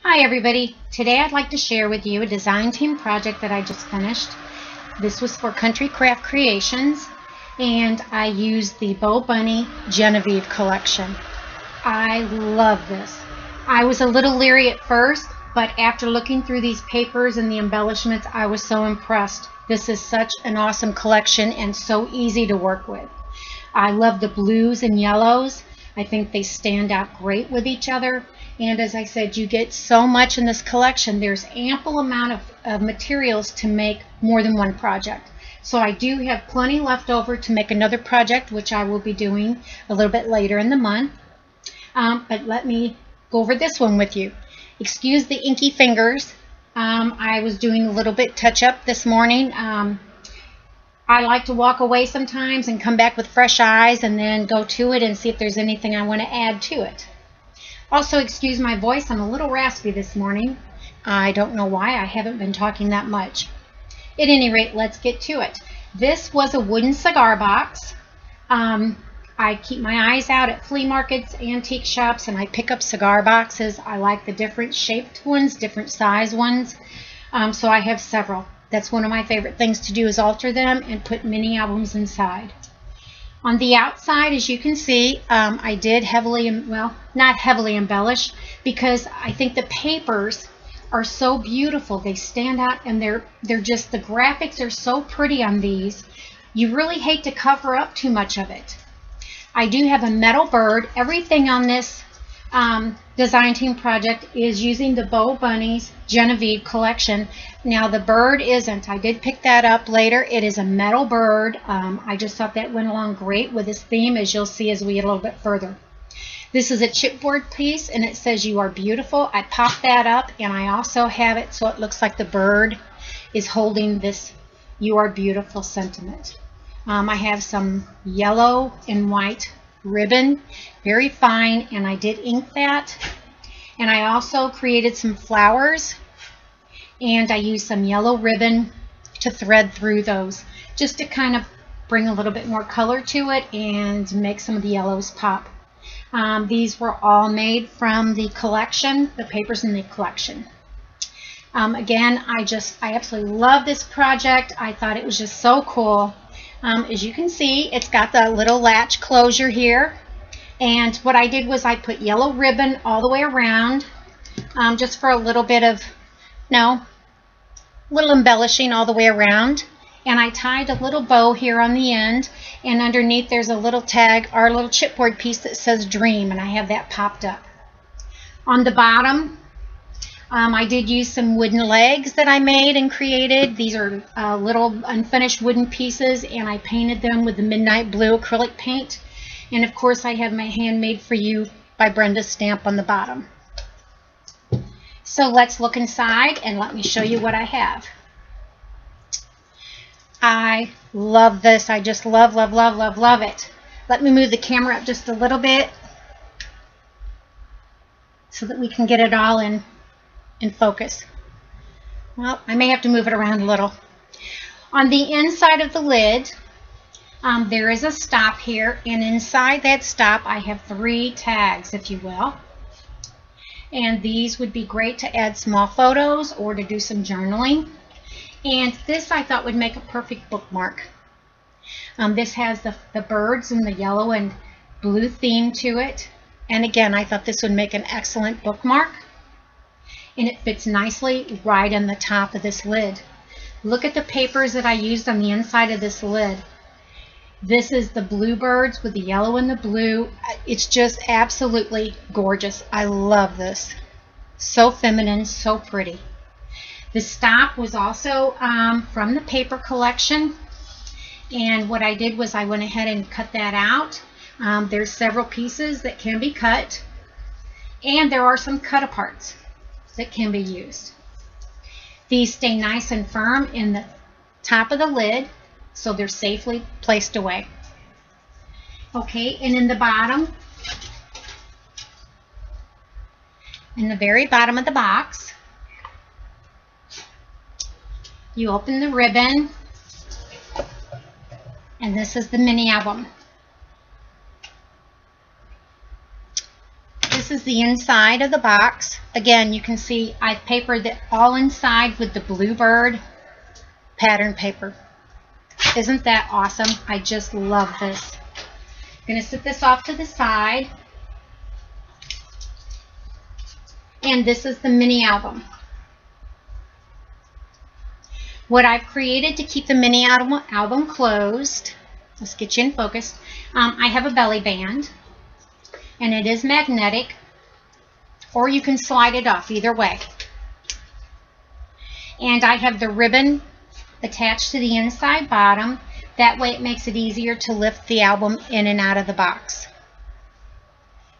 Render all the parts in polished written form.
Hi everybody. Today I'd like to share with you a design team project that I just finished. This was for Country Craft Creations and I used the BoBunny Genevieve collection. I love this. I was a little leery at first, but after looking through these papers and the embellishments, I was so impressed. This is such an awesome collection and so easy to work with. I love the blues and yellows. I think they stand out great with each other. And as I said, you get so much in this collection. There's ample amount of materials to make more than one project. So I do have plenty left over to make another project, which I will be doing a little bit later in the month. But let me go over this one with you. Excuse the inky fingers. I was doing a little bit touch up this morning. I like to walk away sometimes and come back with fresh eyes and then go to it and see if there's anything I want to add to it. Also, excuse my voice, I'm a little raspy this morning. I don't know why, I haven't been talking that much. At any rate, let's get to it. This was a wooden cigar box. I keep my eyes out at flea markets, antique shops, and I pick up cigar boxes. I like the different shaped ones, different size ones. So I have several. That's one of my favorite things to do, is alter them and put mini albums inside. On the outside, as you can see, I did not heavily embellish, because I think the papers are so beautiful. They stand out, and they're just, the graphics are so pretty on these. You really hate to cover up too much of it. I do have a metal bird. Everything on this design team project is using the BoBunny's Genevieve collection. Now the bird isn't. I did pick that up later. It is a metal bird. I just thought that went along great with this theme, as you'll see as we get a little bit further. This is a chipboard piece and it says "You are beautiful." I popped that up and I also have it so it looks like the bird is holding this "You are beautiful" sentiment. I have some yellow and white ribbon, very fine, and I did ink that. And I also created some flowers, and I used some yellow ribbon to thread through those, just to kind of bring a little bit more color to it and make some of the yellows pop. These were all made from the collection, the papers in the collection. Again, I absolutely love this project. I thought it was just so cool. As you can see, it's got the little latch closure here, and what I did was I put yellow ribbon all the way around, just for a little bit of, little embellishing all the way around, and I tied a little bow here on the end, and underneath there's a little tag, our little chipboard piece that says "Dream," and I have that popped up. On the bottom, I did use some wooden legs that I made and created. These are little unfinished wooden pieces, and I painted them with the midnight blue acrylic paint. And of course I have my Handmade for You by Brenda stamp on the bottom. So let's look inside and let me show you what I have. I love this. I just love, love, love, love, love it. Let me move the camera up just a little bit so that we can get it all in focus. Well, I may have to move it around a little. On the inside of the lid, there is a stop here, and inside that stop I have 3 tags, if you will. And these would be great to add small photos or to do some journaling. And this I thought would make a perfect bookmark. This has the birds and the yellow and blue theme to it. And again, I thought this would make an excellent bookmark. And it fits nicely right on the top of this lid. Look at the papers that I used on the inside of this lid. This is the bluebirds with the yellow and the blue. It's just absolutely gorgeous. I love this. So feminine, so pretty. The stop was also from the paper collection. And what I did was I went ahead and cut that out. There's several pieces that can be cut. And there are some cut-aparts that can be used. These stay nice and firm in the top of the lid, so they're safely placed away. Okay, and in the bottom, in the very bottom of the box, you open the ribbon, and this is the mini album. this is the inside of the box. Again, you can see I've papered it all inside with the bluebird pattern paper. Isn't that awesome? I just love this. I'm going to set this off to the side. And this is the mini album. What I've created to keep the mini album closed, let's get you in focus. I have a belly band, and it is magnetic, or you can slide it off, either way. And I have the ribbon attached to the inside bottom. That way it makes it easier to lift the album in and out of the box.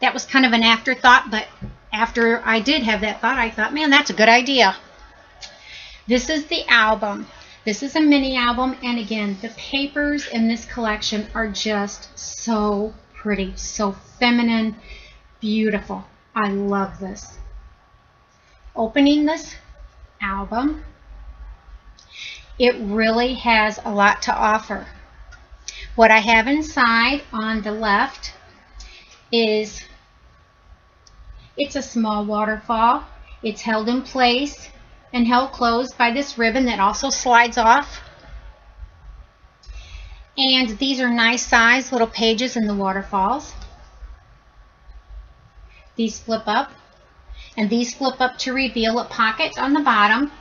That was kind of an afterthought, but after I did have that thought, I thought, man, that's a good idea. This is the album. This is a mini album, and again, the papers in this collection are just so pretty, so feminine, beautiful. I love this. Opening this album, it really has a lot to offer. What I have inside on the left is, it's a small waterfall. It's held in place and held closed by this ribbon that also slides off. And these are nice size little pages in the waterfalls. These flip up, and these flip up to reveal a pocket on the bottom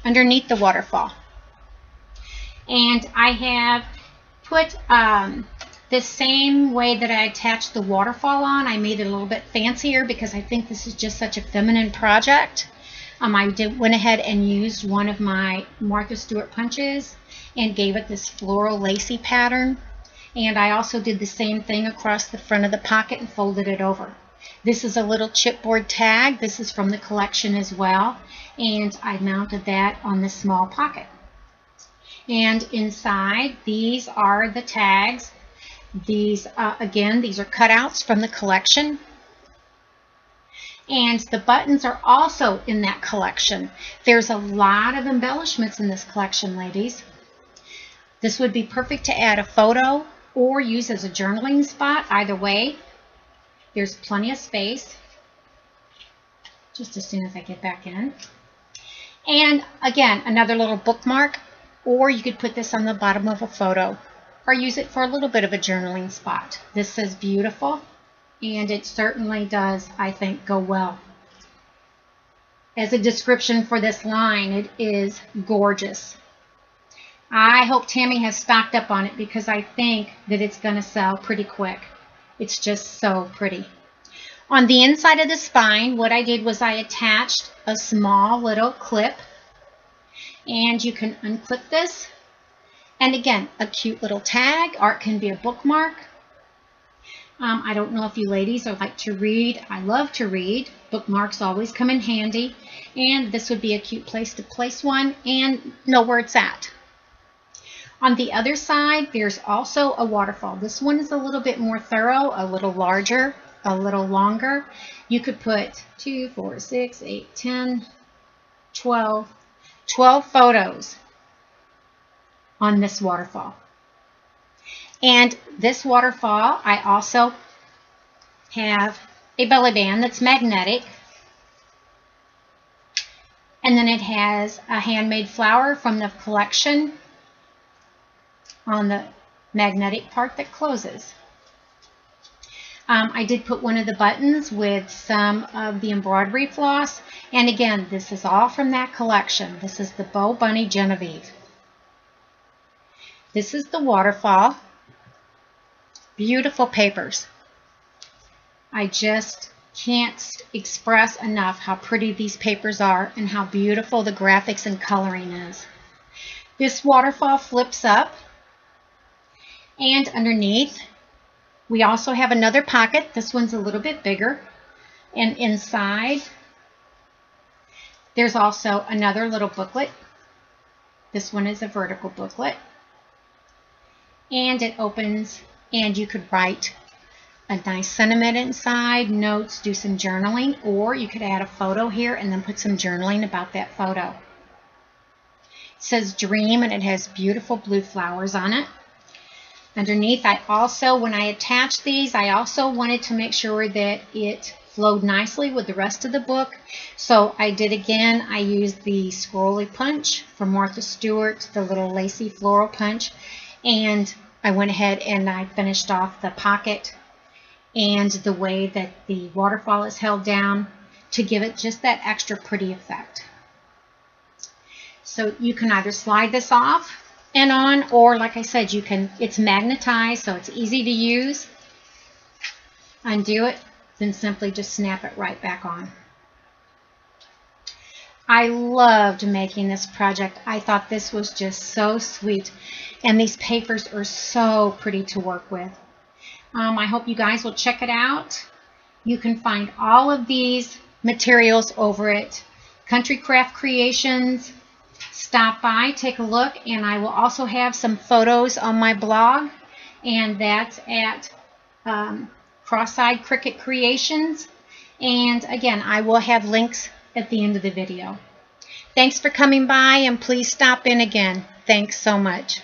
underneath the waterfall. And I have put the same way that I attached the waterfall on. I made it a little bit fancier because I think this is just such a feminine project. I went ahead and used one of my Martha Stewart punches and gave it this floral lacy pattern. And I also did the same thing across the front of the pocket and folded it over. This is a little chipboard tag. This is from the collection as well. And I mounted that on this small pocket. And inside, these are the tags. These, again, these are cutouts from the collection. And the buttons are also in that collection. There's a lot of embellishments in this collection, ladies. This would be perfect to add a photo or use as a journaling spot. Either way, there's plenty of space. Just as soon as I get back in. And again, another little bookmark, or you could put this on the bottom of a photo or use it for a little bit of a journaling spot. This says beautiful. And it certainly does, I think, go well. As a description for this line, it is gorgeous. I hope Tammy has stocked up on it because I think that it's going to sell pretty quick. It's just so pretty. On the inside of the spine, what I did was I attached a small little clip. And you can unclip this. And again, a cute little tag, or it can be a bookmark. I don't know if you ladies like to read. I love to read. Bookmarks always come in handy. And this would be a cute place to place one and know where it's at. On the other side, there's also a waterfall. This one is a little bit more thorough, a little larger, a little longer. You could put 2, 4, 6, 8, 10, 12 photos on this waterfall. And this waterfall, I also have a belly band that's magnetic. And then it has a handmade flower from the collection on the magnetic part that closes. I did put one of the buttons with some of the embroidery floss. And again, this is all from that collection. This is the BoBunny Genevieve. This is the waterfall. Beautiful papers. I just can't express enough how pretty these papers are and how beautiful the graphics and coloring is. This waterfall flips up, and underneath we also have another pocket. This one's a little bit bigger, and inside there's also another little booklet. This one is a vertical booklet, and it opens and you could write a nice sentiment inside, notes, do some journaling, or you could add a photo here and then put some journaling about that photo. It says dream, and it has beautiful blue flowers on it. Underneath, I also, when I attached these, I also wanted to make sure that it flowed nicely with the rest of the book. So I did again. I used the scrolly punch from Martha Stewart, the little lacy floral punch, and I went ahead and I finished off the pocket and the way that the waterfall is held down to give it just that extra pretty effect. So you can either slide this off and on, or like I said, you can, it's magnetized, so it's easy to use. Undo it, then simply just snap it right back on. I loved making this project. I thought this was just so sweet, and these papers are so pretty to work with. I hope you guys will check it out. You can find all of these materials over at Country Craft Creations. Stop by, take a look, and I will also have some photos on my blog, and that's at Cross-Eyed Cricket Creations. And again, I will have links at the end of the video. Thanks for coming by, and please stop in again. Thanks so much.